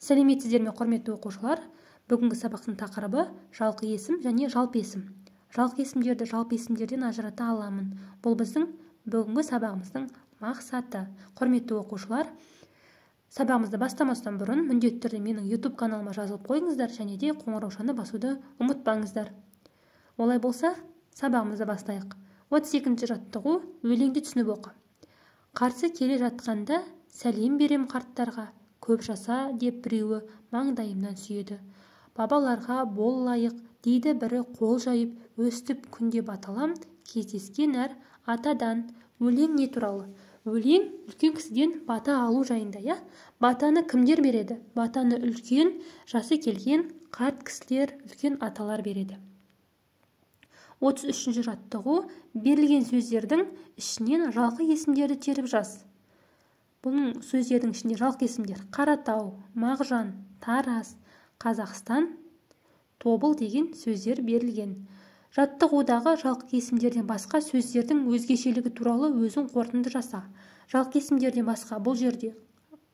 Сәлеметсіздер ме, құрметті оқушылар? Бүгінгі сабақтың тақырыбы жалқы есім және жалпы есім. Жалқы есімдерді жалпы есімдерден ажырата аламын. Бұл біздің бүгінгі сабағымыздың мақсаты. Құрметті оқушылар, сабағымызды бастамастан бұрын міндетті түрде менің YouTube каналыма жазылып қойыңыздар және де қоңыраушаны басуды ұмытпаңыздар. Олай болса, сабағымызды бастайық. 32-ші жаттығу: өлеңді түсініп оқы. Қарсы келе жатқанда сәлем берем қарттарға, көп жаса деп біреуі маңдайымнан сүйеді. Бабаларға бол лайық дейді бірі қол жайып, өстіп күнде баталам, кездескен әр атадан. Өлең не туралы? Өлең үлкен кісіден бата алу жайында, я? Батаны кімдер береді? Батаны үлкен, жасы келген қарт кісілер, үлкен аталар береді. 33-ші жаттығу: берілген сөздердің ішінен жалқы есімдерді теріп жаз. Бұның сөздердің ішінде жалқы есімдер: Қаратау, Мағжан, Тараз, Қазақстан, Тобыл деген сөздер берілген. Жаттығудағы жалқы есімдерден басқа сөздердің өзгешелігі туралы өзің қорытынды жаса. Жалқы есімдерден басқа бұл жерде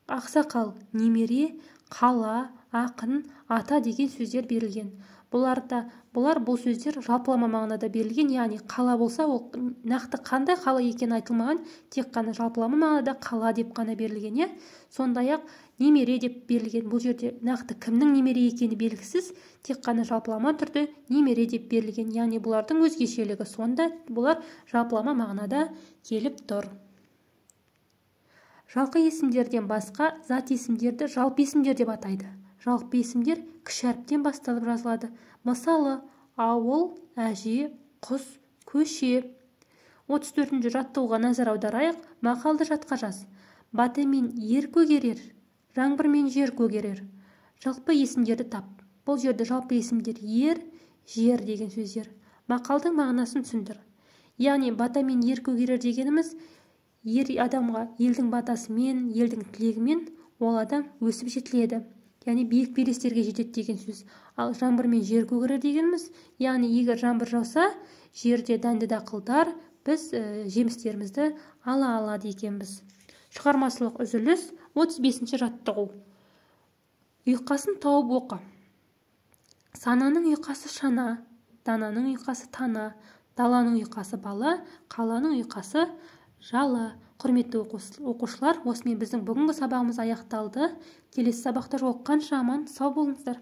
ақсақал, немере, қала, ақын, ата деген сөздер берілген. Бұлар бұл сөздер жалпылама мағынада берілген, яғни қала болса, ол нақты қандай қала екені айтылмаған, тек қана жалпылама мағынада қала деп қана берілген. Сондай-ақ немере деп берілген. Бұл жерде нақты кімнің немере екені белгісіз, тек қана жалпылама түрде немере деп берілген. Яғни бұлардың өзгешелігі сонда, бұлар жалпылама мағынада келіп тұр. Жалқы есімдерден басқа зат есімдерді жалпы есімдер деп атайды. Жалпы есімдер кіші әріптен басталып жазылады. Мысалы, ауыл, әже, құс, көше. 34-ші жаттығуға назар аударайық. Мақалды жатқа жаз. Батамен ер көгерер, жаңбырмен жер көгерер. Жалпы есімдерді тап. Бұл жерде жалпы есімдер ер, жер деген сөздер. Мақалдың мағынасын түсіндір. Яғни батамен ер көгерер дегеніміз, ер адамға елдің батасымен, елдің тілегімен ол адам өсіп жетіледі. Яғни биік белестерге жетеді деген сөз. Ал жаңбырмен жер көгерер дегеніміз, яғни егер жаңбыр жауса, жерде дәнді дақылдар, біз жемістерімізді алады екенбіз. Шығармашылық үзіліс. 35-ші жаттығу: ұйқасын тауып оқы. Сананың ұйқасы шана, дананың ұйқасы тана, даланың ұйқасы бала, қаланың ұйқасы жалы. Құрметті оқушылар, осымен біздің бүгінгі сабағымыз аяқталды. Келесі сабақта жолыққанша аман сау болыңыздар.